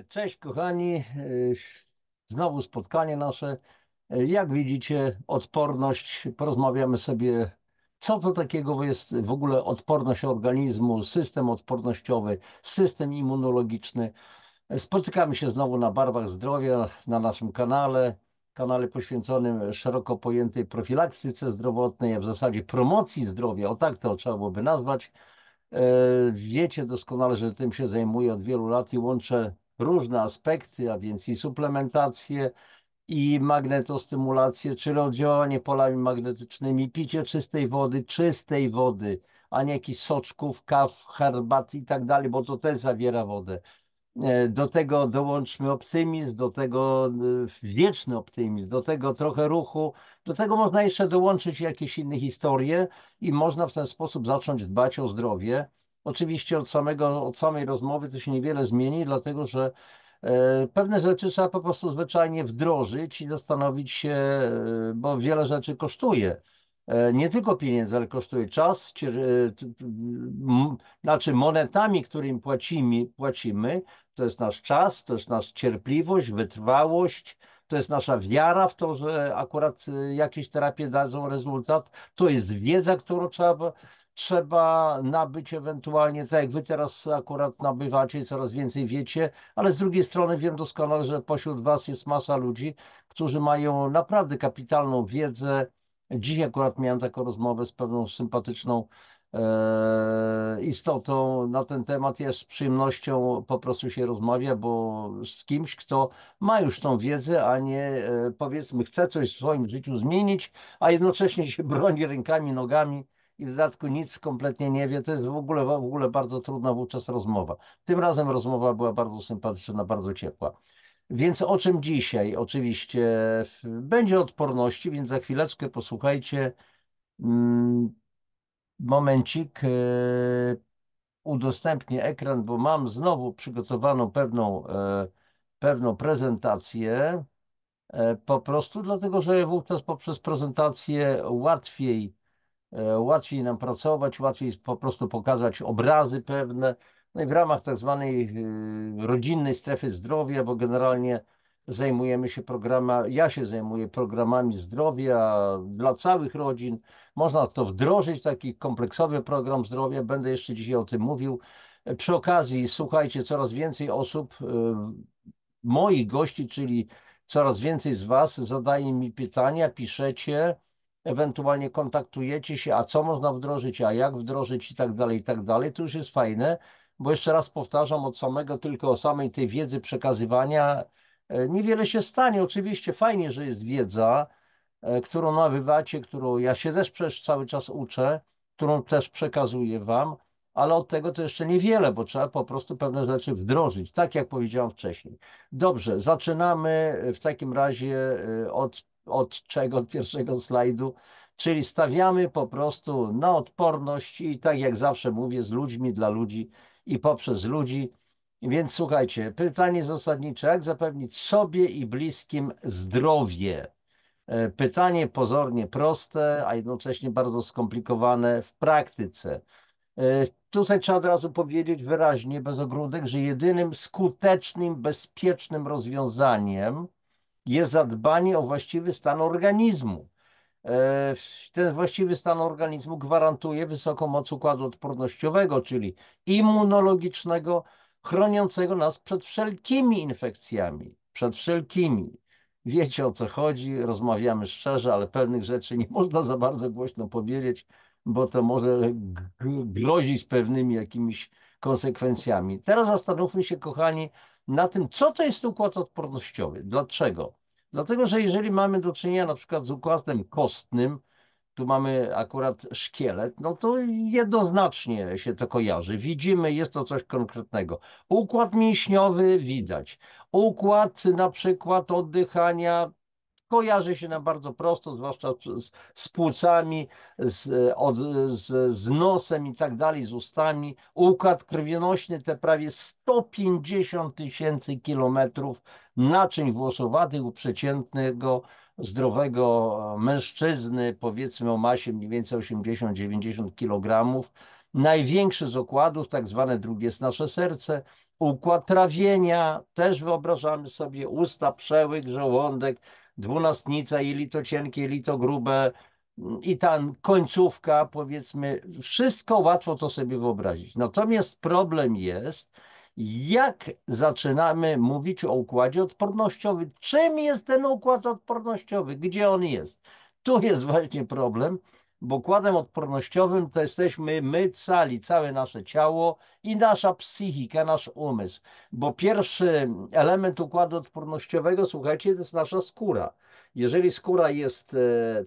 Cześć kochani, znowu spotkanie nasze. Jak widzicie, odporność, porozmawiamy sobie, co to takiego jest w ogóle odporność organizmu, system odpornościowy, system immunologiczny. Spotykamy się znowu na Barwach Zdrowia na naszym kanale poświęconym szeroko pojętej profilaktyce zdrowotnej, a w zasadzie promocji zdrowia, o tak to trzeba byłoby nazwać. Wiecie doskonale, że tym się zajmuję od wielu lat i łączę różne aspekty, a więc i suplementację, i magnetostymulację, czyli oddziaływanie polami magnetycznymi, picie czystej wody, a nie jakichś soczków, kaw, herbat i tak dalej, bo to też zawiera wodę. Do tego dołączmy optymizm, do tego wieczny optymizm, do tego trochę ruchu, do tego można jeszcze dołączyć jakieś inne historie i można w ten sposób zacząć dbać o zdrowie. Oczywiście od samej rozmowy to się niewiele zmieni, dlatego że pewne rzeczy trzeba po prostu zwyczajnie wdrożyć i zastanowić się, bo wiele rzeczy kosztuje. Nie tylko pieniędzy, ale kosztuje czas, znaczy monetami, którymi płacimy, to jest nasz czas, to jest nasza cierpliwość, wytrwałość, to jest nasza wiara w to, że akurat jakieś terapie dadzą rezultat. To jest wiedza, którą trzeba nabyć ewentualnie, tak jak wy teraz akurat nabywacie i coraz więcej wiecie, ale z drugiej strony wiem doskonale, że pośród was jest masa ludzi, którzy mają naprawdę kapitalną wiedzę. Dziś akurat miałem taką rozmowę z pewną sympatyczną istotą na ten temat. Ja z przyjemnością po prostu się rozmawia, bo z kimś, kto ma już tą wiedzę, a nie powiedzmy chce coś w swoim życiu zmienić, a jednocześnie się broni rękami, nogami i w dodatku nic kompletnie nie wie. To jest w ogóle bardzo trudna wówczas rozmowa. Tym razem rozmowa była bardzo sympatyczna, bardzo ciepła. Więc o czym dzisiaj? Oczywiście będzie o odporności, więc za chwileczkę posłuchajcie. Mm, Momencik. Udostępnię ekran, bo mam znowu przygotowaną pewną prezentację. Po prostu dlatego, że wówczas poprzez prezentację łatwiej nam pracować, łatwiej po prostu pokazać obrazy pewne. No i w ramach tak zwanej rodzinnej strefy zdrowia, bo generalnie ja się zajmuję programami zdrowia dla całych rodzin. Można to wdrożyć, taki kompleksowy program zdrowia. Będę jeszcze dzisiaj o tym mówił. Przy okazji, słuchajcie, coraz więcej osób, moich gości, czyli coraz więcej z Was zadaje mi pytania, piszecie, ewentualnie kontaktujecie się, a co można wdrożyć, a jak wdrożyć i tak dalej, i tak dalej. To już jest fajne, bo jeszcze raz powtarzam, tylko o samej tej wiedzy przekazywania niewiele się stanie. Oczywiście fajnie, że jest wiedza, którą nabywacie, którą ja się też przecież cały czas uczę, którą też przekazuję Wam, ale od tego to jeszcze niewiele, bo trzeba po prostu pewne rzeczy wdrożyć, tak jak powiedziałem wcześniej. Dobrze, zaczynamy w takim razie od czego? Od pierwszego slajdu, czyli stawiamy po prostu na odporność i tak jak zawsze mówię, z ludźmi, dla ludzi i poprzez ludzi. Więc słuchajcie, pytanie zasadnicze, jak zapewnić sobie i bliskim zdrowie? Pytanie pozornie proste, a jednocześnie bardzo skomplikowane w praktyce. Tutaj trzeba od razu powiedzieć wyraźnie, bez ogródek, że jedynym skutecznym, bezpiecznym rozwiązaniem jest zadbanie o właściwy stan organizmu. Ten właściwy stan organizmu gwarantuje wysoką moc układu odpornościowego, czyli immunologicznego, chroniącego nas przed wszelkimi infekcjami, przed wszelkimi. Wiecie o co chodzi, rozmawiamy szczerze, ale pewnych rzeczy nie można za bardzo głośno powiedzieć, bo to może grozić pewnymi jakimiś konsekwencjami. Teraz zastanówmy się, kochani, na tym, co to jest układ odpornościowy. Dlaczego? Dlatego, że jeżeli mamy do czynienia na przykład z układem kostnym, tu mamy akurat szkielet, no to jednoznacznie się to kojarzy. Widzimy, jest to coś konkretnego. Układ mięśniowy widać. Układ na przykład oddychania kojarzy się nam bardzo prosto, zwłaszcza z płucami, z nosem i tak dalej, z ustami. Układ krwionośny, te prawie 150 tysięcy kilometrów naczyń włosowatych u przeciętnego, zdrowego mężczyzny, powiedzmy o masie mniej więcej 80-90 kg. Największy z układów, tak zwane drugie jest nasze serce, układ trawienia, też wyobrażamy sobie usta, przełyk, żołądek, dwunastnica, jelito cienkie, jelito grube i ta końcówka, powiedzmy, wszystko łatwo to sobie wyobrazić. Natomiast problem jest, jak zaczynamy mówić o układzie odpornościowym. Czym jest ten układ odpornościowy? Gdzie on jest? Tu jest właśnie problem, bo układem odpornościowym to jesteśmy my cali, całe nasze ciało i nasza psychika, nasz umysł. Bo pierwszy element układu odpornościowego, słuchajcie, to jest nasza skóra. Jeżeli skóra jest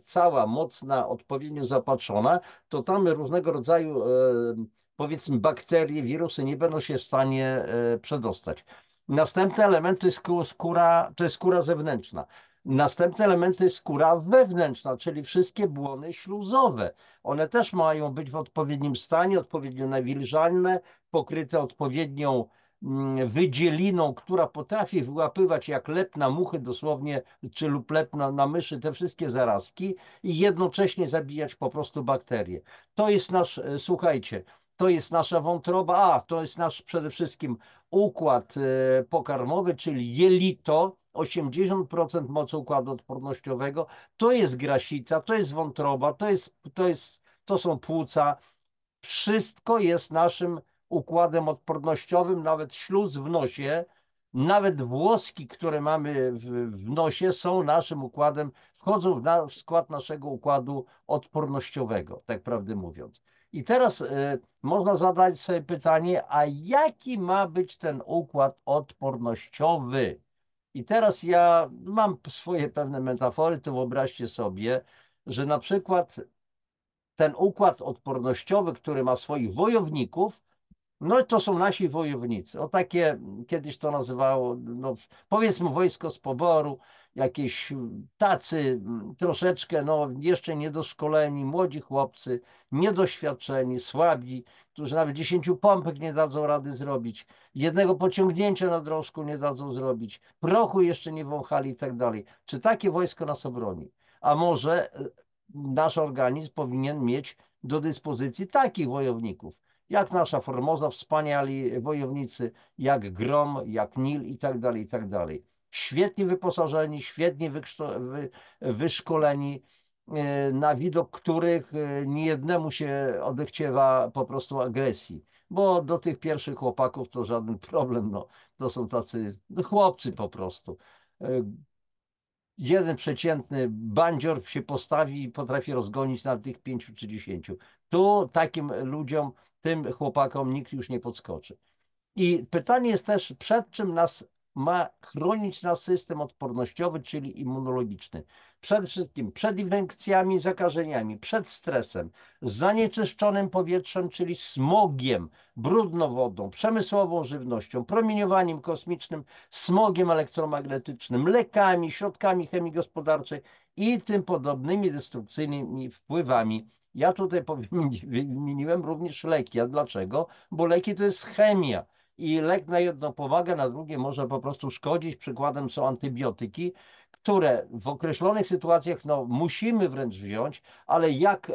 cała, mocna, odpowiednio zapatrzona, to tam różnego rodzaju powiedzmy bakterie, wirusy nie będą się w stanie przedostać. Następny element to jest skóra zewnętrzna. Następny element to jest skóra wewnętrzna, czyli wszystkie błony śluzowe. One też mają być w odpowiednim stanie, odpowiednio nawilżane, pokryte odpowiednią wydzieliną, która potrafi wyłapywać jak lep na muchy dosłownie, czy lub lep na myszy, te wszystkie zarazki i jednocześnie zabijać po prostu bakterie. To jest nasz, słuchajcie, to jest nasza wątroba, to jest nasz przede wszystkim układ pokarmowy, czyli jelito, 80% mocy układu odpornościowego, to jest grasica, to jest wątroba, to są płuca. Wszystko jest naszym układem odpornościowym, nawet śluz w nosie, nawet włoski, które mamy w nosie, są naszym układem, wchodzą w skład naszego układu odpornościowego, tak prawdę mówiąc. I teraz można zadać sobie pytanie, a jaki ma być ten układ odpornościowy? I teraz ja mam swoje pewne metafory, to wyobraźcie sobie, że na przykład ten układ odpornościowy, który ma swoich wojowników, no to są nasi wojownicy. O takie kiedyś to nazywało, no, powiedzmy wojsko z poboru, jakieś tacy troszeczkę, no jeszcze niedoszkoleni, młodzi chłopcy, niedoświadczeni, słabi, którzy nawet 10 pompek nie dadzą rady zrobić, jednego pociągnięcia na drążku nie dadzą zrobić, prochu jeszcze nie wąchali i tak dalej. Czy takie wojsko nas obroni? A może nasz organizm powinien mieć do dyspozycji takich wojowników, jak nasza Formosa, wspaniali wojownicy, jak Grom, jak Nil i tak dalej, i tak dalej. Świetnie wyposażeni, świetnie wyszkoleni, na widok których niejednemu się odechciewa po prostu agresji, bo do tych pierwszych chłopaków to żaden problem, no, to są tacy chłopcy po prostu. Jeden przeciętny bandzior się postawi i potrafi rozgonić na tych 5 czy 10. Tu takim ludziom, tym chłopakom nikt już nie podskoczy. I pytanie jest też, przed czym nas ma chronić nasz system odpornościowy, czyli immunologiczny. Przede wszystkim przed infekcjami, zakażeniami, przed stresem, zanieczyszczonym powietrzem, czyli smogiem, brudną wodą, przemysłową żywnością, promieniowaniem kosmicznym, smogiem elektromagnetycznym, lekami, środkami chemii gospodarczej i tym podobnymi destrukcyjnymi wpływami. Ja tutaj wymieniłem również leki. A dlaczego? Bo leki to jest chemia i lek na jedno pomaga, na drugie może po prostu szkodzić. Przykładem są antybiotyki, które w określonych sytuacjach no, musimy wręcz wziąć, ale jak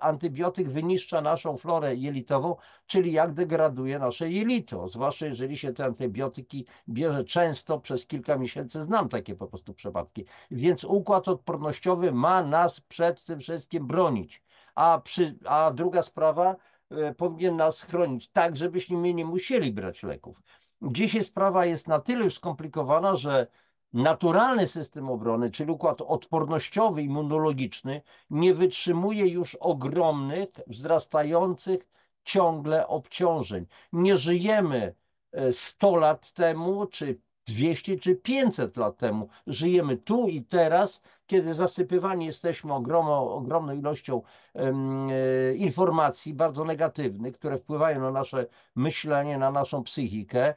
antybiotyk wyniszcza naszą florę jelitową, czyli jak degraduje nasze jelito, zwłaszcza jeżeli się te antybiotyki bierze często przez kilka miesięcy, znam takie po prostu przypadki. Więc układ odpornościowy ma nas przed tym wszystkim bronić. A druga sprawa, powinien nas chronić tak, żebyśmy nie musieli brać leków. Dzisiaj sprawa jest na tyle już skomplikowana, że naturalny system obrony, czyli układ odpornościowy, immunologiczny, nie wytrzymuje już ogromnych, wzrastających ciągle obciążeń. Nie żyjemy 100 lat temu, czy 200 czy 500 lat temu. Żyjemy tu i teraz, kiedy zasypywani jesteśmy ogromną ilością informacji bardzo negatywnych, które wpływają na nasze myślenie, na naszą psychikę.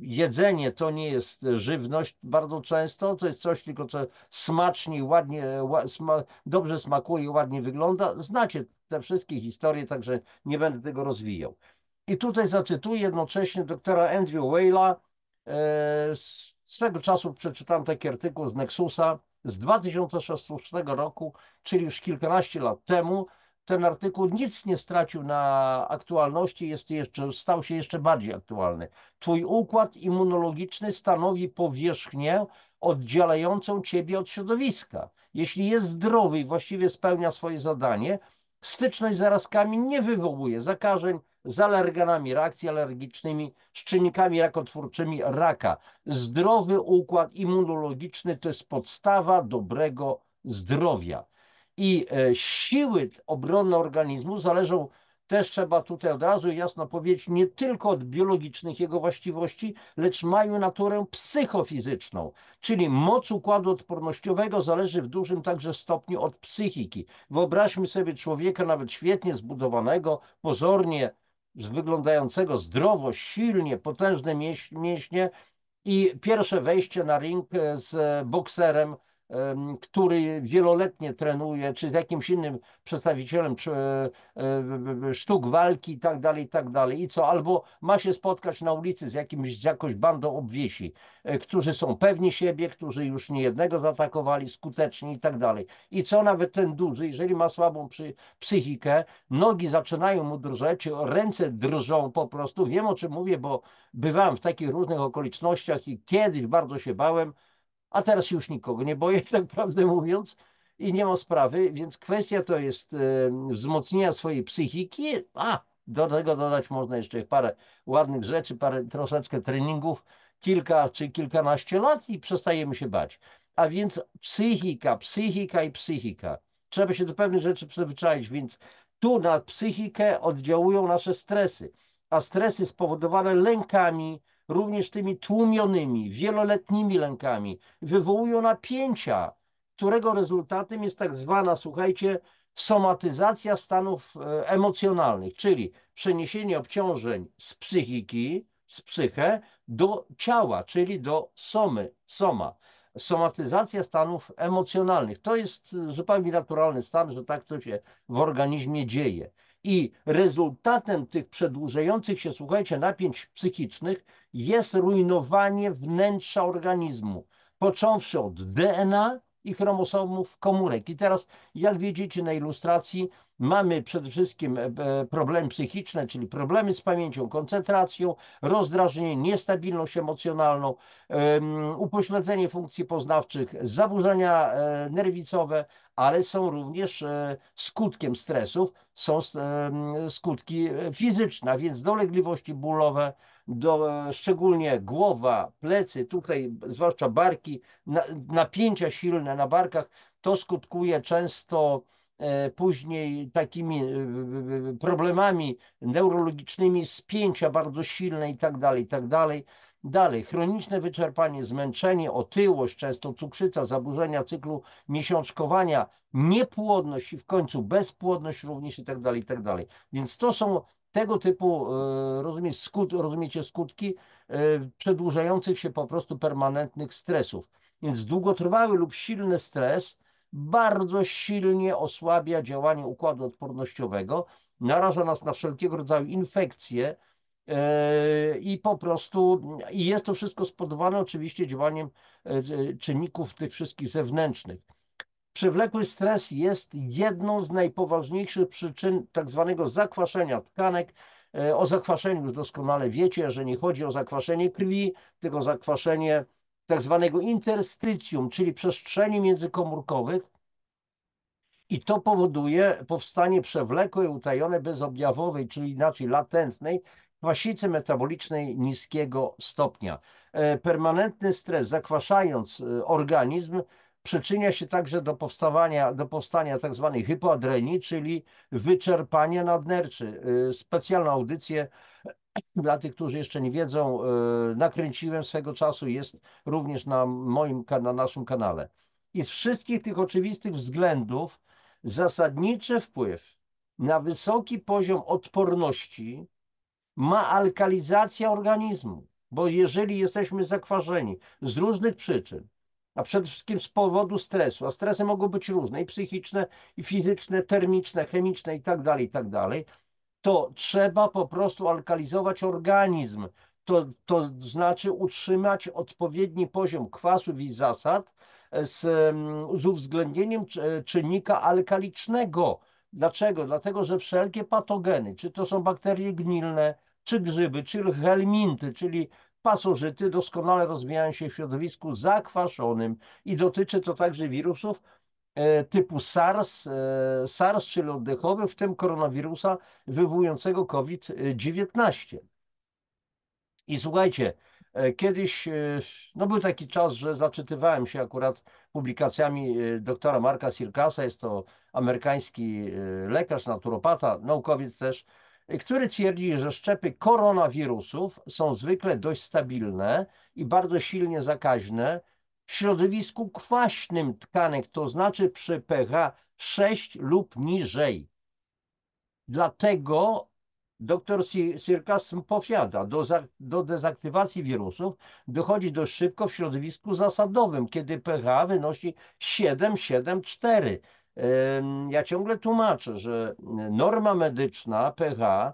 Jedzenie to nie jest żywność bardzo często, to jest coś tylko, co smacznie, ładnie, dobrze smakuje i ładnie wygląda. Znacie te wszystkie historie, także nie będę tego rozwijał. I tutaj zacytuję jednocześnie doktora Andrew Whale'a. Swego czasu przeczytałem taki artykuł z Nexusa z 2016 roku, czyli już kilkanaście lat temu. ten artykuł nic nie stracił na aktualności, stał się jeszcze bardziej aktualny. Twój układ immunologiczny stanowi powierzchnię oddzielającą ciebie od środowiska. Jeśli jest zdrowy i właściwie spełnia swoje zadanie, styczność z zarazkami nie wywołuje zakażeń, z alergenami, reakcji alergicznymi, z czynnikami rakotwórczymi raka. Zdrowy układ immunologiczny to jest podstawa dobrego zdrowia. I siły obronne organizmu zależą, też trzeba tutaj od razu jasno powiedzieć, nie tylko od biologicznych jego właściwości, lecz mają naturę psychofizyczną, czyli moc układu odpornościowego zależy w dużym także stopniu od psychiki. Wyobraźmy sobie człowieka nawet świetnie zbudowanego, pozornie wyglądającego zdrowo, silnie, potężne mięśnie i pierwsze wejście na ring z bokserem, który wieloletnie trenuje, czy z jakimś innym przedstawicielem sztuk walki i tak dalej, i tak dalej. I co? Albo ma się spotkać na ulicy z jakąś bandą obwiesi, którzy są pewni siebie, którzy już niejednego zaatakowali skutecznie i tak dalej. I co? Nawet ten duży, jeżeli ma słabą psychikę, nogi zaczynają mu drżeć, ręce drżą po prostu. Wiem, o czym mówię, bo bywałem w takich różnych okolicznościach i kiedyś bardzo się bałem, a teraz już nikogo nie boję, tak prawdę mówiąc, i nie ma sprawy, więc kwestia to jest wzmocnienia swojej psychiki, a do tego dodać można jeszcze parę ładnych rzeczy, parę troszeczkę treningów, kilka czy kilkanaście lat i przestajemy się bać. A więc psychika i psychika. Trzeba się do pewnych rzeczy przyzwyczaić, więc tu na psychikę oddziałują nasze stresy, a stresy spowodowane lękami, również tymi tłumionymi, wieloletnimi lękami, wywołują napięcia, którego rezultatem jest tak zwana, słuchajcie, somatyzacja stanów emocjonalnych, czyli przeniesienie obciążeń z psychiki, z psyche do ciała, czyli do soma. Somatyzacja stanów emocjonalnych. To jest zupełnie naturalny stan, że tak to się w organizmie dzieje. I rezultatem tych przedłużających się, słuchajcie, napięć psychicznych jest rujnowanie wnętrza organizmu, począwszy od DNA i chromosomów komórek. I teraz, jak widzicie na ilustracji, mamy przede wszystkim problemy psychiczne, czyli problemy z pamięcią, koncentracją, rozdrażnienie, niestabilność emocjonalną, upośledzenie funkcji poznawczych, zaburzenia nerwicowe, ale są również skutkiem stresów, są skutki fizyczne, a więc dolegliwości bólowe, szczególnie głowa, plecy, tutaj zwłaszcza barki, napięcia silne na barkach, to skutkuje często później takimi problemami neurologicznymi, spięcia bardzo silne i tak dalej, i tak dalej. Dalej, chroniczne wyczerpanie, zmęczenie, otyłość, często cukrzyca, zaburzenia cyklu miesiączkowania, niepłodność i w końcu bezpłodność również i tak dalej, i tak dalej. Więc to są tego typu, rozumiecie, skutki przedłużających się po prostu permanentnych stresów. Więc długotrwały lub silny stres bardzo silnie osłabia działanie układu odpornościowego, naraża nas na wszelkiego rodzaju infekcje i po prostu jest to wszystko spowodowane oczywiście działaniem czynników tych wszystkich zewnętrznych. Przewlekły stres jest jedną z najpoważniejszych przyczyn tak zwanego zakwaszenia tkanek. O zakwaszeniu już doskonale wiecie, że nie chodzi o zakwaszenie krwi, tylko zakwaszenie tak zwanego interstycjum, czyli przestrzeni międzykomórkowych. I to powoduje powstanie przewlekłej, utajonej, bezobjawowej, czyli inaczej latentnej, kwasicy metabolicznej niskiego stopnia. Permanentny stres, zakwaszając organizm, przyczynia się także do powstania tak zwanej hypoadrenii, czyli wyczerpania nadnerczy. Specjalną audycję dla tych, którzy jeszcze nie wiedzą, nakręciłem swego czasu, jest również na naszym kanale. I z wszystkich tych oczywistych względów zasadniczy wpływ na wysoki poziom odporności ma alkalizacja organizmu, bo jeżeli jesteśmy zakwaszeni z różnych przyczyn, a przede wszystkim z powodu stresu, a stresy mogą być różne, i psychiczne, i fizyczne, termiczne, chemiczne i tak dalej, to trzeba po prostu alkalizować organizm. To znaczy utrzymać odpowiedni poziom kwasów i zasad z uwzględnieniem czynnika alkalicznego. Dlaczego? Dlatego, że wszelkie patogeny, czy to są bakterie gnilne, czy grzyby, czy helminty, czyli pasożyty, doskonale rozwijają się w środowisku zakwaszonym i dotyczy to także wirusów typu SARS, czyli oddechowy, w tym koronawirusa wywołującego COVID-19. I słuchajcie, kiedyś, no był taki czas, że zaczytywałem się akurat publikacjami doktora Marka Sirkasa, jest to amerykański lekarz, naturopata, naukowiec też, który twierdzi, że szczepy koronawirusów są zwykle dość stabilne i bardzo silnie zakaźne w środowisku kwaśnym tkanek, to znaczy przy pH 6 lub niżej. Dlatego dr Sirkas powiada, do dezaktywacji wirusów dochodzi dość szybko w środowisku zasadowym, kiedy pH wynosi 7,7,4. Ja ciągle tłumaczę, że norma medyczna pH,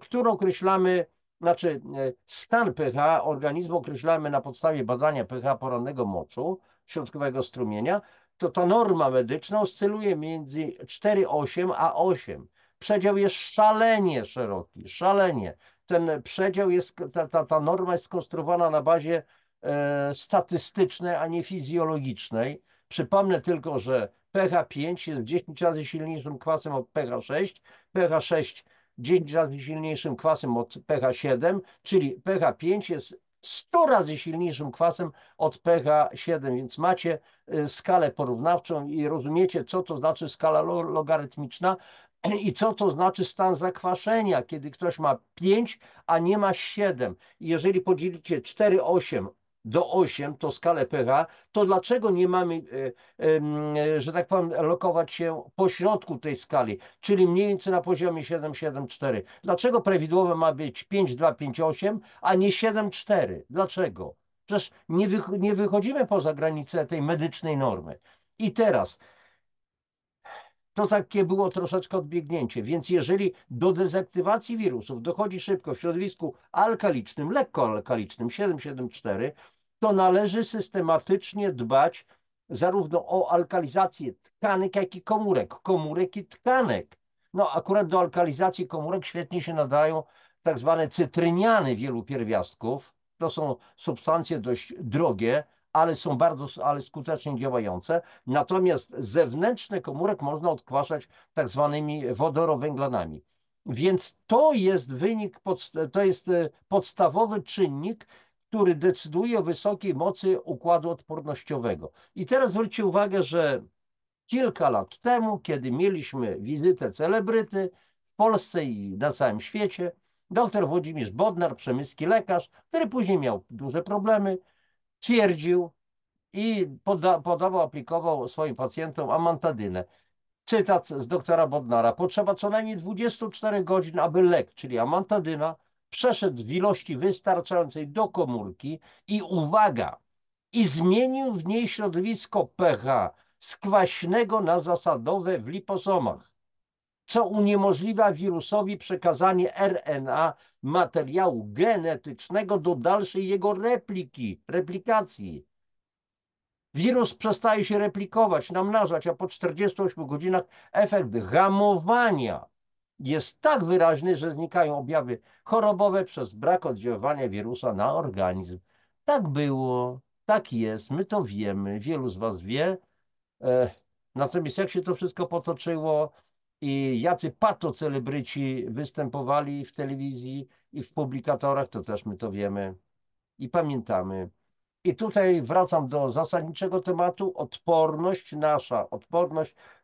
którą określamy, znaczy stan pH organizmu określamy na podstawie badania pH porannego moczu, środkowego strumienia, to ta norma medyczna oscyluje między 4,8 a 8. Przedział jest szalenie szeroki, szalenie. Ten przedział jest, ta norma jest skonstruowana na bazie statystycznej, a nie fizjologicznej. Przypomnę tylko, że pH 5 jest 10 razy silniejszym kwasem od pH 6, pH 6 10 razy silniejszym kwasem od pH 7, czyli pH 5 jest 100 razy silniejszym kwasem od pH 7, więc macie skalę porównawczą i rozumiecie, co to znaczy skala logarytmiczna i co to znaczy stan zakwaszenia, kiedy ktoś ma 5, a nie ma 7. Jeżeli podzielicie 4,8 do 8, to skalę pH, to dlaczego nie mamy, że tak powiem, lokować się po środku tej skali, czyli mniej więcej na poziomie 7,7,4? Dlaczego prawidłowe ma być 5,2, 5,8, a nie 7,4? Dlaczego? Przecież nie wychodzimy poza granicę tej medycznej normy. I teraz to takie było troszeczkę odbiegnięcie, więc jeżeli do dezaktywacji wirusów dochodzi szybko w środowisku alkalicznym, lekkoalkalicznym 7,7,4, to należy systematycznie dbać zarówno o alkalizację tkanek, jak i komórek i tkanek. No akurat do alkalizacji komórek świetnie się nadają tak zwane cytryniany wielu pierwiastków. To są substancje dość drogie, ale skutecznie działające. Natomiast zewnętrzne komórek można odkwaszać tak zwanymi wodorowęglanami. Więc to jest to jest podstawowy czynnik, który decyduje o wysokiej mocy układu odpornościowego. I teraz zwróćcie uwagę, że kilka lat temu, kiedy mieliśmy wizytę celebryty w Polsce i na całym świecie, dr Włodzimierz Bodnar, przemyski lekarz, który później miał duże problemy, twierdził i aplikował swoim pacjentom amantadynę. Cytat z doktora Bodnara. Potrzeba co najmniej 24 godzin, aby lek, czyli amantadyna, przeszedł w ilości wystarczającej do komórki i uwaga, i zmienił w niej środowisko pH z kwaśnego na zasadowe w liposomach, co uniemożliwia wirusowi przekazanie RNA materiału genetycznego do dalszej jego replikacji. Wirus przestaje się replikować, namnażać, a po 48 godzinach efekt hamowania jest tak wyraźny, że znikają objawy chorobowe przez brak oddziaływania wirusa na organizm. Tak było, tak jest, my to wiemy, wielu z was wie. Natomiast jak się to wszystko potoczyło i jacy patocelebryci występowali w telewizji i w publikatorach, to też my to wiemy i pamiętamy. I tutaj wracam do zasadniczego tematu. Odporność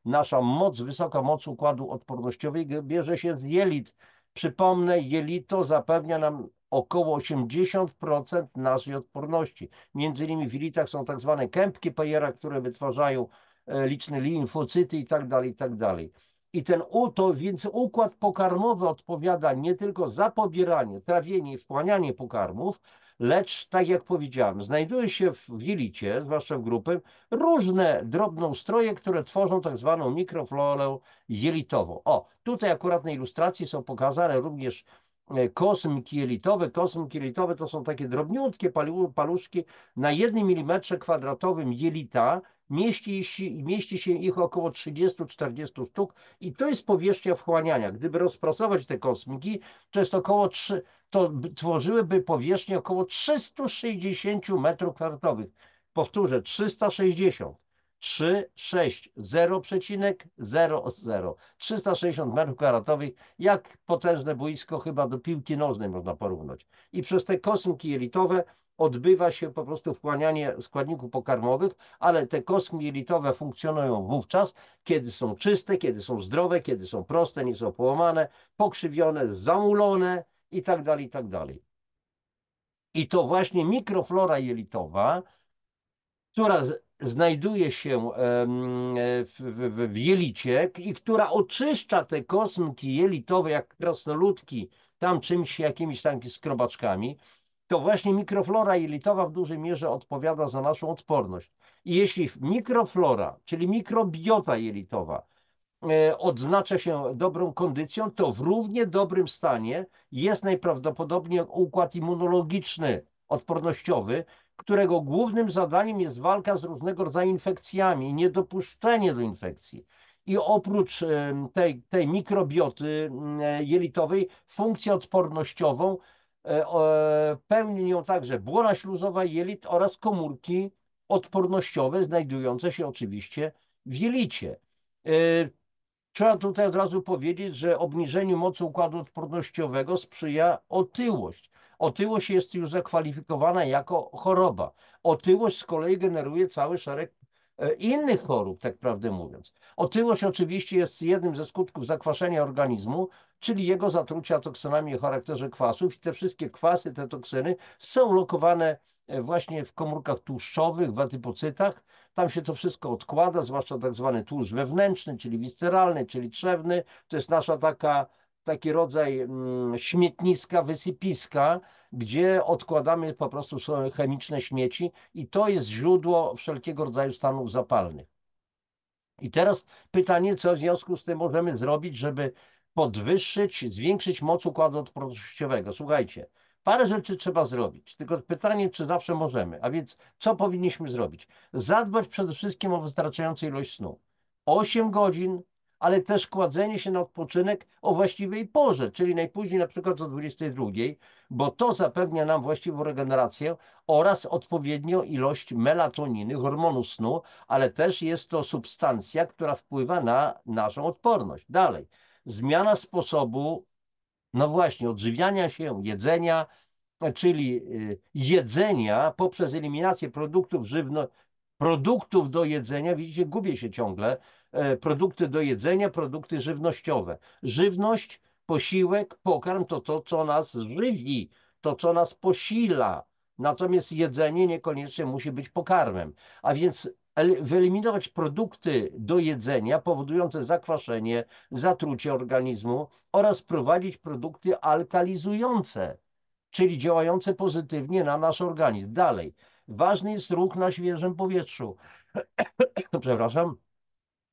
nasza moc, wysoka moc układu odpornościowego bierze się z jelit. Przypomnę, jelito zapewnia nam około 80% naszej odporności. Między innymi w jelitach są tak zwane kępki Peyera, które wytwarzają liczne limfocyty i tak dalej, i tak dalej. Więc układ pokarmowy odpowiada nie tylko za pobieranie, trawienie i wchłanianie pokarmów, lecz, tak jak powiedziałem, znajduje się w jelicie, zwłaszcza w grupy, różne drobnoustroje, które tworzą tak zwaną mikroflorę jelitową. O, tutaj akurat na ilustracji są pokazane również kosmki jelitowe. Kosmki jelitowe to są takie drobniutkie paluszki. Na 1 mm² jelita mieści się ich około 30-40 sztuk i to jest powierzchnia wchłaniania. Gdyby rozprasować te kosmiki, to jest około 3, tworzyłyby powierzchnię około 360 m². Powtórzę, 360. 360,00 360 m², jak potężne boisko, chyba do piłki nożnej można porównać. I przez te kosmki jelitowe odbywa się po prostu wchłanianie składników pokarmowych, ale te kosmki jelitowe funkcjonują wówczas, kiedy są czyste, kiedy są zdrowe, kiedy są proste, nie są połamane, pokrzywione, zamulone i tak dalej, i tak dalej. I to właśnie mikroflora jelitowa, która znajduje się w jelicie i która oczyszcza te kosmki jelitowe jak krasnoludki, tam czymś, jakimiś tam skrobaczkami, to właśnie mikroflora jelitowa w dużej mierze odpowiada za naszą odporność. I jeśli mikroflora, czyli mikrobiota jelitowa, odznacza się dobrą kondycją, to w równie dobrym stanie jest najprawdopodobniej układ immunologiczny, odpornościowy, którego głównym zadaniem jest walka z różnego rodzaju infekcjami i niedopuszczenie do infekcji. I oprócz tej mikrobioty jelitowej, funkcję odpornościową pełnią także błona śluzowa jelit oraz komórki odpornościowe znajdujące się oczywiście w jelicie. Trzeba tutaj od razu powiedzieć, że obniżeniu mocy układu odpornościowego sprzyja otyłość. Otyłość jest już zakwalifikowana jako choroba. Otyłość z kolei generuje cały szereg innych chorób, tak prawdę mówiąc. Otyłość oczywiście jest jednym ze skutków zakwaszenia organizmu, czyli jego zatrucia toksynami o charakterze kwasów i te wszystkie kwasy, te toksyny są lokowane właśnie w komórkach tłuszczowych, w adypocytach. Tam się to wszystko odkłada, zwłaszcza tak zwany tłuszcz wewnętrzny, czyli wisceralny, czyli trzewny. To jest nasza taki rodzaj śmietniska, wysypiska, gdzie odkładamy po prostu swoje chemiczne śmieci i to jest źródło wszelkiego rodzaju stanów zapalnych. I teraz pytanie, co w związku z tym możemy zrobić, żeby podwyższyć, zwiększyć moc układu odpornościowego. Słuchajcie, parę rzeczy trzeba zrobić, tylko pytanie, czy zawsze możemy. A więc co powinniśmy zrobić? Zadbać przede wszystkim o wystarczającą ilość snu. 8 godzin, ale też kładzenie się na odpoczynek o właściwej porze, czyli najpóźniej na przykład o 22, bo to zapewnia nam właściwą regenerację oraz odpowiednią ilość melatoniny, hormonu snu, ale też jest to substancja, która wpływa na naszą odporność. Dalej, zmiana sposobu, no właśnie, odżywiania się, jedzenia, czyli jedzenia poprzez eliminację produktów do jedzenia, widzicie, gubię się ciągle, produkty do jedzenia, produkty żywnościowe. Żywność, posiłek, pokarm to to, co nas żywi, to, co nas posila. Natomiast jedzenie niekoniecznie musi być pokarmem. A więc wyeliminować produkty do jedzenia powodujące zakwaszenie, zatrucie organizmu oraz prowadzić produkty alkalizujące, czyli działające pozytywnie na nasz organizm. Dalej, ważny jest ruch na świeżym powietrzu. Przepraszam,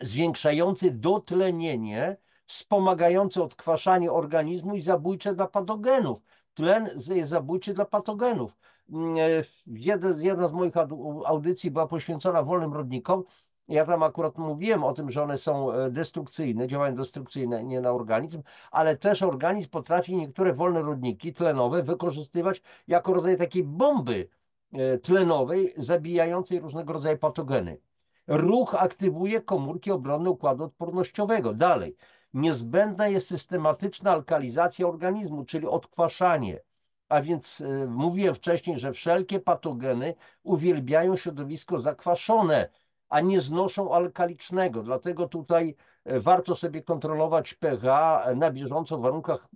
zwiększający dotlenienie, wspomagający odkwaszanie organizmu i zabójcze dla patogenów. Tlen jest zabójczy dla patogenów. Jedna z moich audycji była poświęcona wolnym rodnikom. Ja tam akurat mówiłem o tym, że one są destrukcyjne, działają destrukcyjnie na organizm, ale też organizm potrafi niektóre wolne rodniki tlenowe wykorzystywać jako rodzaj takiej bomby tlenowej, zabijającej różnego rodzaju patogeny. Ruch aktywuje komórki obronne układu odpornościowego. Dalej, niezbędna jest systematyczna alkalizacja organizmu, czyli odkwaszanie. A więc mówiłem wcześniej, że wszelkie patogeny uwielbiają środowisko zakwaszone, a nie znoszą alkalicznego. Dlatego tutaj warto sobie kontrolować pH na bieżąco w warunkach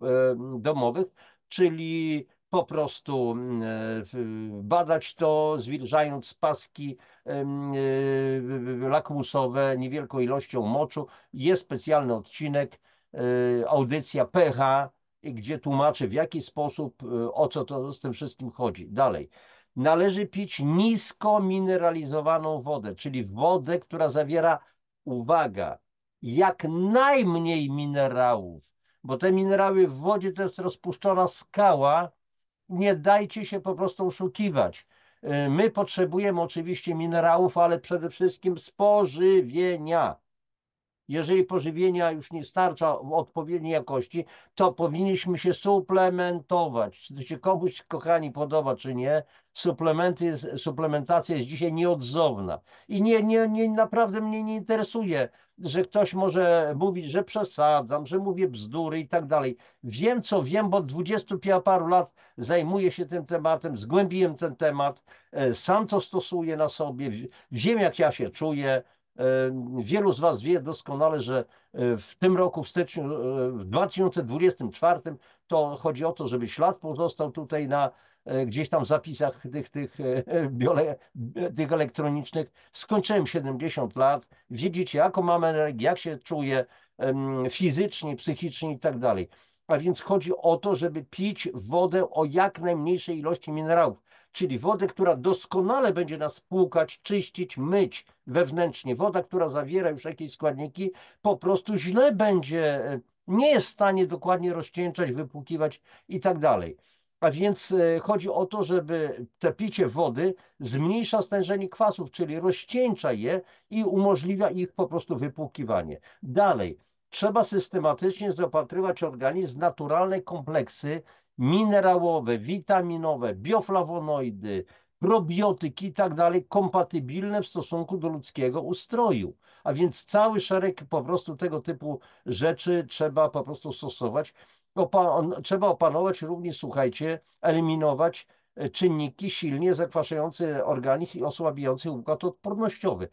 domowych, czyli po prostu badać to, zwilżając paski lakmusowe niewielką ilością moczu. Jest specjalny odcinek, audycja pH, gdzie tłumaczę, w jaki sposób, o co to z tym wszystkim chodzi. Dalej. Należy pić nisko mineralizowaną wodę, czyli wodę, która zawiera, uwaga, jak najmniej minerałów. bo te minerały w wodzie to jest rozpuszczona skała. Nie dajcie się po prostu oszukiwać. My potrzebujemy oczywiście minerałów, ale przede wszystkim spożywienia. Jeżeli pożywienia już nie starcza w odpowiedniej jakości, to powinniśmy się suplementować. Czy to się komuś, kochani, podoba, czy nie, suplementacja jest dzisiaj nieodzowna. I naprawdę mnie nie interesuje, że ktoś może mówić, że przesadzam, że mówię bzdury i tak dalej. Wiem, co wiem, bo od 20 paru lat zajmuję się tym tematem, zgłębiłem ten temat, sam to stosuję na sobie, wiem, jak ja się czuję. Wielu z Was wie doskonale, że w tym roku, w styczniu, w 2024, to chodzi o to, żeby ślad pozostał tutaj na gdzieś tam zapisach tych elektronicznych. Skończyłem 70 lat. Wiedzicie, jaką mam energię, jak się czuję fizycznie, psychicznie i tak dalej. A więc chodzi o to, żeby pić wodę o jak najmniejszej ilości minerałów, czyli wodę, która doskonale będzie nas płukać, czyścić, myć wewnętrznie. Woda, która zawiera już jakieś składniki, po prostu źle będzie, nie jest w stanie dokładnie rozcieńczać, wypłukiwać i tak dalej. A więc chodzi o to, żeby te picie wody zmniejsza stężenie kwasów, czyli rozcieńcza je i umożliwia ich po prostu wypłukiwanie. Dalej, trzeba systematycznie zaopatrywać organizm w naturalne kompleksy minerałowe, witaminowe, bioflawonoidy, probiotyki i tak dalej, kompatybilne w stosunku do ludzkiego ustroju. A więc cały szereg po prostu tego typu rzeczy trzeba po prostu stosować. Trzeba opanować również, słuchajcie, eliminować czynniki silnie zakwaszające organizm i osłabiające układ odpornościowy.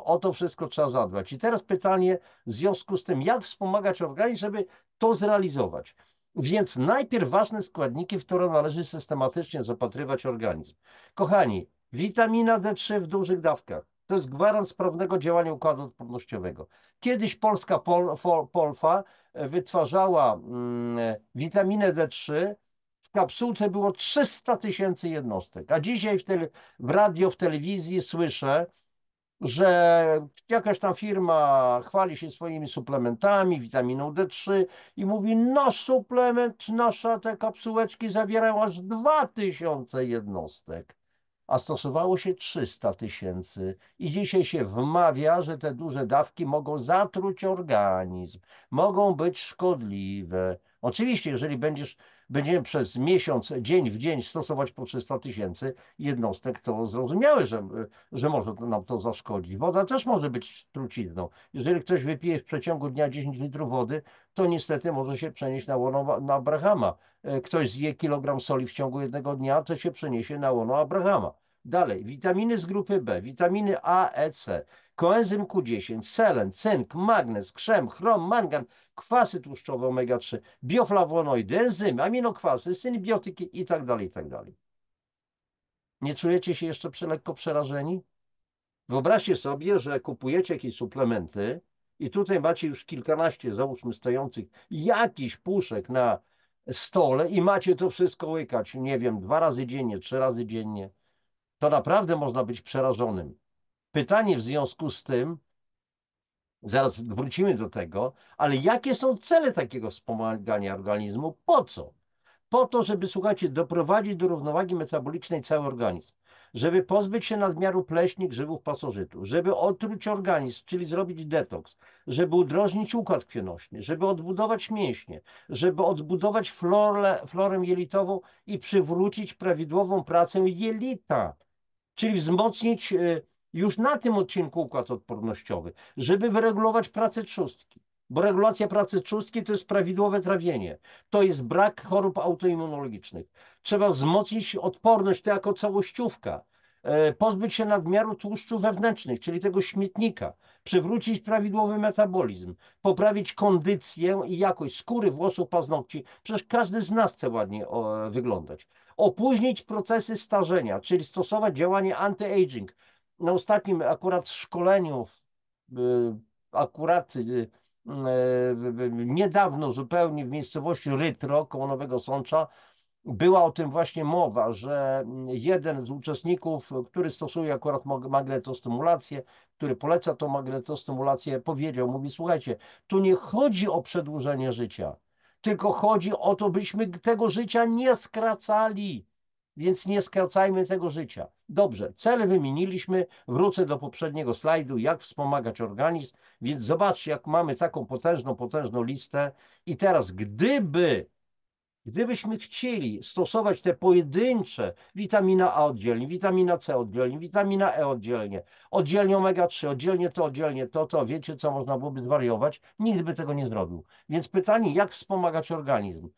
O to wszystko trzeba zadbać. I teraz pytanie w związku z tym, jak wspomagać organizm, żeby to zrealizować. Więc najpierw ważne składniki, w które należy systematycznie zaopatrywać organizm. Kochani, witamina D3 w dużych dawkach. To jest gwarant sprawnego działania układu odpornościowego. Kiedyś polska Polfa wytwarzała witaminę D3. W kapsułce było 300 000 jednostek, a dzisiaj w radio, w telewizji słyszę, że jakaś tam firma chwali się swoimi suplementami, witaminą D3 i mówi, nasz suplement, nasze te kapsułeczki zawierają aż 2000 jednostek, a stosowało się 300 000. I dzisiaj się wmawia, że te duże dawki mogą zatruć organizm, mogą być szkodliwe. Oczywiście, jeżeli będziemy przez miesiąc, dzień w dzień stosować po 300 000 jednostek, to zrozumiałe, że może nam to zaszkodzić. Woda też może być trucizną. Jeżeli ktoś wypije w przeciągu dnia 10 litrów wody, to niestety może się przenieść na łono na Abrahama. Ktoś zje kilogram soli w ciągu jednego dnia, to się przeniesie na łono Abrahama. Dalej, witaminy z grupy B, witaminy A, E, C, koenzym Q10, selen, cynk, magnez, krzem, chrom, mangan, kwasy tłuszczowe omega-3, bioflawonoidy, enzymy, aminokwasy, symbiotyki i tak dalej, i tak dalej. Nie czujecie się jeszcze lekko przerażeni? Wyobraźcie sobie, że kupujecie jakieś suplementy i tutaj macie już kilkanaście, załóżmy, stojących jakichś puszek na stole i macie to wszystko łykać, nie wiem, 2 razy dziennie, 3 razy dziennie. To naprawdę można być przerażonym. Pytanie w związku z tym, zaraz wrócimy do tego, ale jakie są cele takiego wspomagania organizmu? Po co? Po to, żeby, słuchajcie, doprowadzić do równowagi metabolicznej cały organizm, żeby pozbyć się nadmiaru pleśni, grzybów, pasożytów, żeby otruć organizm, czyli zrobić detoks, żeby udrożnić układ krwionośny, żeby odbudować mięśnie, żeby odbudować florę jelitową i przywrócić prawidłową pracę jelita, czyli wzmocnić już na tym odcinku układ odpornościowy, żeby wyregulować pracę trzustki. Bo regulacja pracy trzustki to jest prawidłowe trawienie. To jest brak chorób autoimmunologicznych. Trzeba wzmocnić odporność to jako całościówka. Pozbyć się nadmiaru tłuszczu wewnętrznych, czyli tego śmietnika. Przywrócić prawidłowy metabolizm. Poprawić kondycję i jakość skóry, włosów, paznokci. Przecież każdy z nas chce ładnie wyglądać. Opóźnić procesy starzenia, czyli stosować działanie anti-aging. Na ostatnim akurat szkoleniu, akurat niedawno zupełnie w miejscowości Rytro koło Nowego Sącza była o tym właśnie mowa, że jeden z uczestników, który stosuje akurat magnetostymulację, który poleca tą magnetostymulację, powiedział, mówi, słuchajcie, tu nie chodzi o przedłużenie życia, tylko chodzi o to, byśmy tego życia nie skracali. Więc nie skracajmy tego życia. Dobrze, cele wymieniliśmy. Wrócę do poprzedniego slajdu, jak wspomagać organizm. Więc zobaczcie, jak mamy taką potężną listę. I teraz, gdybyśmy chcieli stosować te pojedyncze, witamina A oddzielnie, witamina C oddzielnie, witamina E oddzielnie, oddzielnie omega-3, oddzielnie to, wiecie co, można byłoby zwariować, nikt by tego nie zrobił. Więc pytanie, jak wspomagać organizm?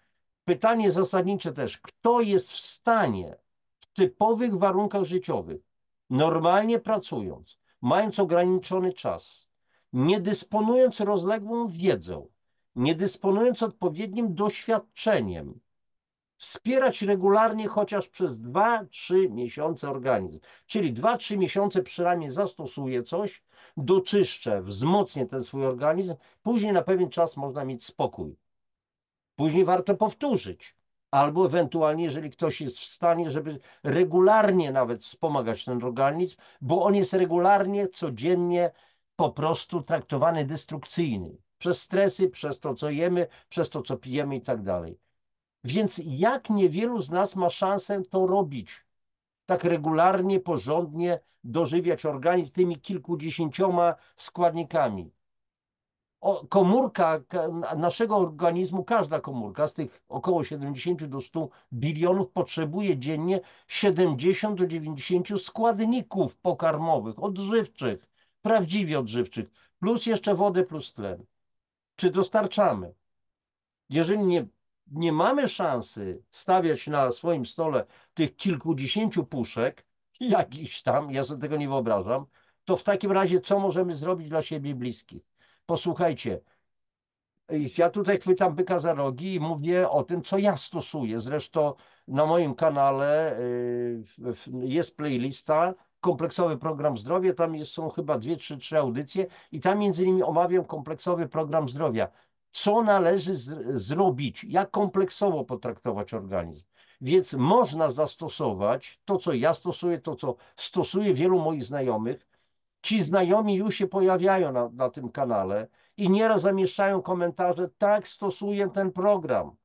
Pytanie zasadnicze też, kto jest w stanie w typowych warunkach życiowych, normalnie pracując, mając ograniczony czas, nie dysponując rozległą wiedzą, nie dysponując odpowiednim doświadczeniem, wspierać regularnie chociaż przez 2-3 miesiące organizm. Czyli 2-3 miesiące przynajmniej zastosuję coś, doczyszczę, wzmocnię ten swój organizm, później na pewien czas można mieć spokój. Później warto powtórzyć. Albo ewentualnie, jeżeli ktoś jest w stanie, żeby regularnie nawet wspomagać ten organizm, bo on jest regularnie, codziennie po prostu traktowany destrukcyjny. Przez stresy, przez to, co jemy, przez to, co pijemy i tak dalej. Więc jak niewielu z nas ma szansę to robić? Tak regularnie, porządnie dożywiać organizm tymi kilkudziesięcioma składnikami. Komórka naszego organizmu, każda komórka z tych około 70 do 100 bilionów potrzebuje dziennie 70 do 90 składników pokarmowych, odżywczych, prawdziwie odżywczych, plus jeszcze wodę, plus tlen. Czy dostarczamy? Jeżeli nie mamy szansy stawiać na swoim stole tych kilkudziesięciu puszek, jakichś tam, ja sobie tego nie wyobrażam, to w takim razie co możemy zrobić dla siebie i bliskich? Posłuchajcie, ja tutaj chwytam byka za rogi i mówię o tym, co ja stosuję. Zresztą na moim kanale jest playlista, kompleksowy program zdrowia, tam są chyba 2, 3 audycje i tam między innymi omawiam kompleksowy program zdrowia. Co należy zrobić, jak kompleksowo potraktować organizm. Więc można zastosować to, co ja stosuję, to, co stosuje wielu moich znajomych. Ci znajomi już się pojawiają na tym kanale i nieraz zamieszczają komentarze, tak, stosuję ten program.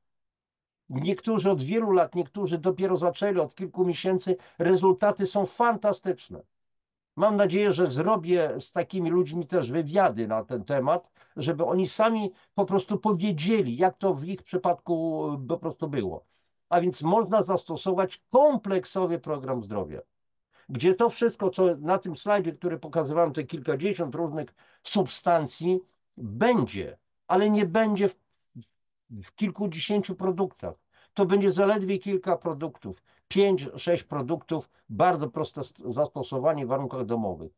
Niektórzy od wielu lat, niektórzy dopiero zaczęli od kilku miesięcy. Rezultaty są fantastyczne. Mam nadzieję, że zrobię z takimi ludźmi też wywiady na ten temat, żeby oni sami po prostu powiedzieli, jak to w ich przypadku po prostu było. A więc można zastosować kompleksowy program zdrowia, gdzie to wszystko, co na tym slajdzie, który pokazywałem, te kilkadziesiąt różnych substancji, będzie, ale nie będzie w kilkudziesięciu produktach. To będzie zaledwie kilka produktów, 5-6 produktów, bardzo proste zastosowanie w warunkach domowych.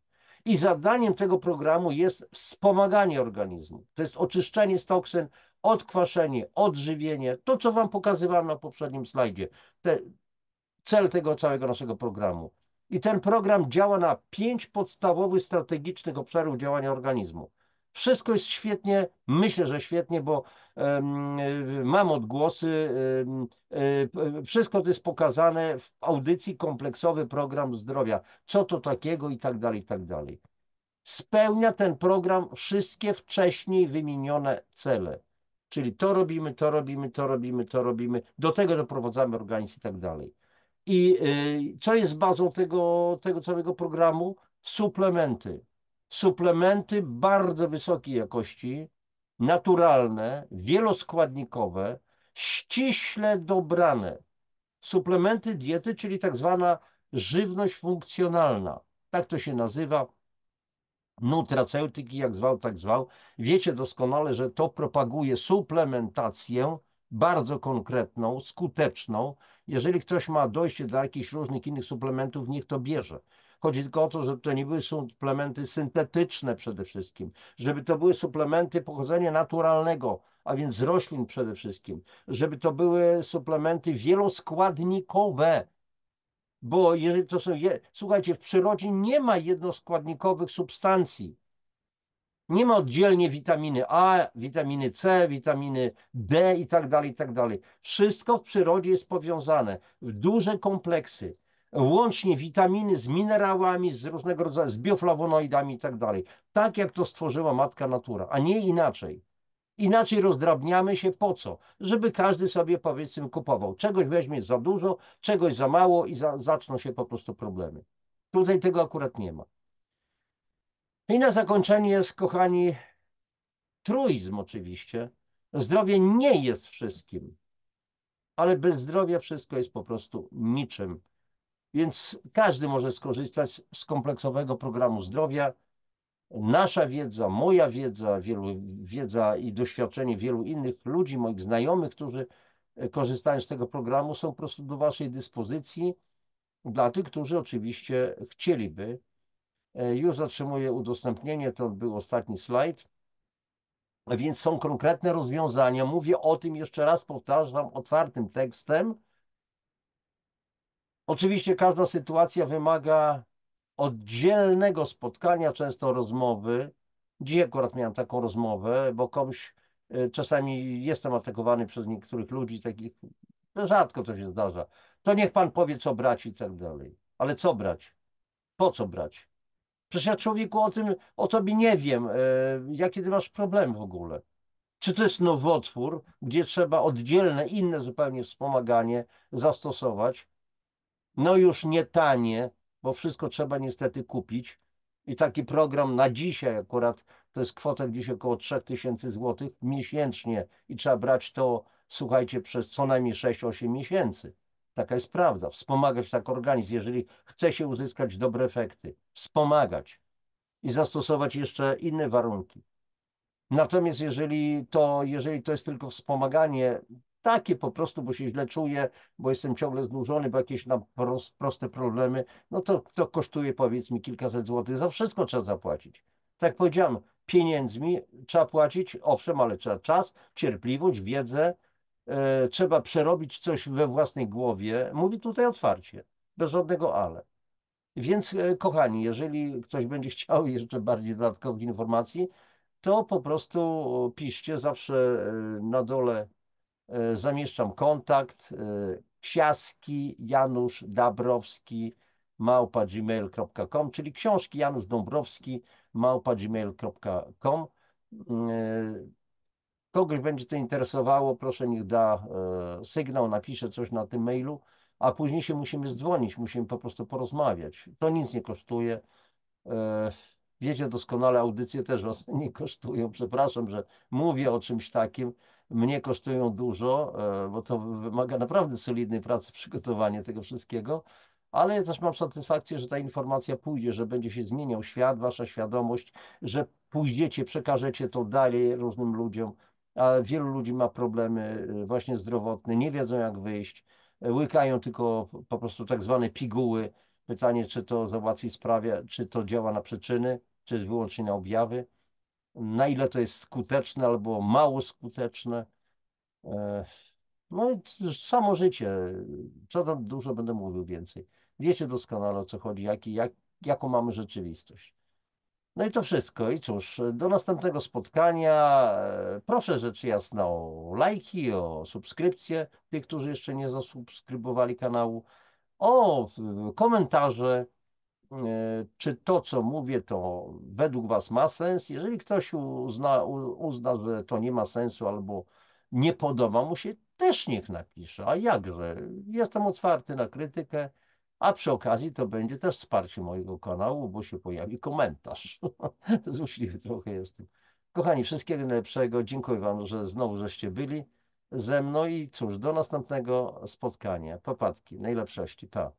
I zadaniem tego programu jest wspomaganie organizmu. To jest oczyszczenie z toksyn, odkwaszenie, odżywienie. To, co Wam pokazywałem na poprzednim slajdzie. Cel tego całego naszego programu. I ten program działa na 5 podstawowych strategicznych obszarów działania organizmu. Wszystko jest świetnie, myślę, że świetnie, bo mam odgłosy, wszystko to jest pokazane w audycji kompleksowy program zdrowia. Co to takiego i tak dalej, i tak dalej. Spełnia ten program wszystkie wcześniej wymienione cele. Czyli to robimy, to robimy, to robimy, to robimy, do tego doprowadzamy organizm i tak dalej. I co jest bazą tego całego programu? Suplementy. Suplementy bardzo wysokiej jakości, naturalne, wieloskładnikowe, ściśle dobrane. Suplementy diety, czyli tak zwana żywność funkcjonalna. Tak to się nazywa. Nutraceutyki, jak zwał, tak zwał. Wiecie doskonale, że to propaguje suplementację bardzo konkretną, skuteczną. Jeżeli ktoś ma dojście do jakichś różnych innych suplementów, niech to bierze. Chodzi tylko o to, żeby to nie były suplementy syntetyczne przede wszystkim, żeby to były suplementy pochodzenia naturalnego, a więc z roślin przede wszystkim, żeby to były suplementy wieloskładnikowe, bo jeżeli to są, słuchajcie, w przyrodzie nie ma jednoskładnikowych substancji. Nie ma oddzielnie witaminy A, witaminy C, witaminy D i tak dalej, i tak dalej. Wszystko w przyrodzie jest powiązane w duże kompleksy. Łącznie witaminy z minerałami, z różnego rodzaju, z bioflawonoidami i tak dalej. Tak jak to stworzyła matka natura, a nie inaczej. Inaczej rozdrabniamy się po co? Żeby każdy sobie, powiedzmy, kupował. Czegoś weźmie za dużo, czegoś za mało i zaczną się po prostu problemy. Tutaj tego akurat nie ma. I na zakończenie jest, kochani, truizm oczywiście. Zdrowie nie jest wszystkim, ale bez zdrowia wszystko jest po prostu niczym. Więc każdy może skorzystać z kompleksowego programu zdrowia. Nasza wiedza, moja wiedza, wiedza i doświadczenie wielu innych ludzi, moich znajomych, którzy korzystają z tego programu, są po prostu do waszej dyspozycji dla tych, którzy oczywiście chcieliby. Już zatrzymuję udostępnienie, to był ostatni slajd. Więc są konkretne rozwiązania. Mówię o tym jeszcze raz, powtarzam, otwartym tekstem. Oczywiście każda sytuacja wymaga oddzielnego spotkania, często rozmowy. Dzisiaj akurat miałem taką rozmowę, bo komuś czasami jestem atakowany przez niektórych ludzi, takich rzadko to się zdarza. To niech pan powie, co brać i tak dalej. Ale co brać? Po co brać? Przecież ja, człowieku, o tobie nie wiem, jakie ty masz problemy w ogóle. Czy to jest nowotwór, gdzie trzeba oddzielne, inne zupełnie wspomaganie zastosować? No już nie tanie, bo wszystko trzeba niestety kupić. I taki program na dzisiaj akurat to jest kwota gdzieś około 3000 zł miesięcznie i trzeba brać to, słuchajcie, przez co najmniej 6-8 miesięcy. Taka jest prawda. Wspomagać tak organizm, jeżeli chce się uzyskać dobre efekty. Wspomagać i zastosować jeszcze inne warunki. Natomiast jeżeli to jest tylko wspomaganie takie po prostu, bo się źle czuję, bo jestem ciągle znużony, bo jakieś tam proste problemy, no to kosztuje, powiedzmy, kilkaset złotych. Za wszystko trzeba zapłacić. Tak jak powiedziałem, pieniędzmi trzeba płacić, owszem, ale trzeba czas, cierpliwość, wiedzę, trzeba przerobić coś we własnej głowie. Mówię tutaj otwarcie, bez żadnego ale. Więc, kochani, jeżeli ktoś będzie chciał jeszcze bardziej dodatkowych informacji, to po prostu piszcie, zawsze na dole zamieszczam kontakt Ksiaski Janusz Dabrowski @gmail.com, czyli książki Janusz Dąbrowski @gmail.com. Kogoś będzie to interesowało, proszę, niech da sygnał, napisze coś na tym mailu, a później się musimy dzwonić, musimy po prostu porozmawiać. To nic nie kosztuje. Wiecie doskonale, audycje też was nie kosztują. Przepraszam, że mówię o czymś takim. Mnie kosztują dużo, bo to wymaga naprawdę solidnej pracy, przygotowanie tego wszystkiego. Ale ja też mam satysfakcję, że ta informacja pójdzie, że będzie się zmieniał świat, wasza świadomość, że pójdziecie, przekażecie to dalej różnym ludziom. A wielu ludzi ma problemy właśnie zdrowotne, nie wiedzą jak wyjść, łykają tylko po prostu tak zwane piguły. Pytanie, czy to załatwi sprawę, czy to działa na przyczyny, czy wyłącznie na objawy, na ile to jest skuteczne albo mało skuteczne. E, No i samo życie, co tam dużo będę mówił więcej. Wiecie doskonale o co chodzi, jaką mamy rzeczywistość. No i to wszystko. I cóż, do następnego spotkania. Proszę rzecz jasna o lajki, o subskrypcję, tych, którzy jeszcze nie zasubskrybowali kanału, o komentarze. Czy to, co mówię, to według Was ma sens? Jeżeli ktoś uzna, że to nie ma sensu albo nie podoba mu się, też niech napisze. A jakże? Jestem otwarty na krytykę, a przy okazji to będzie też wsparcie mojego kanału, bo się pojawi komentarz. Złośliwy trochę jestem. Kochani, wszystkiego najlepszego. Dziękuję Wam, że znowu żeście byli ze mną i cóż, do następnego spotkania. Popadki, najlepszości. Pa.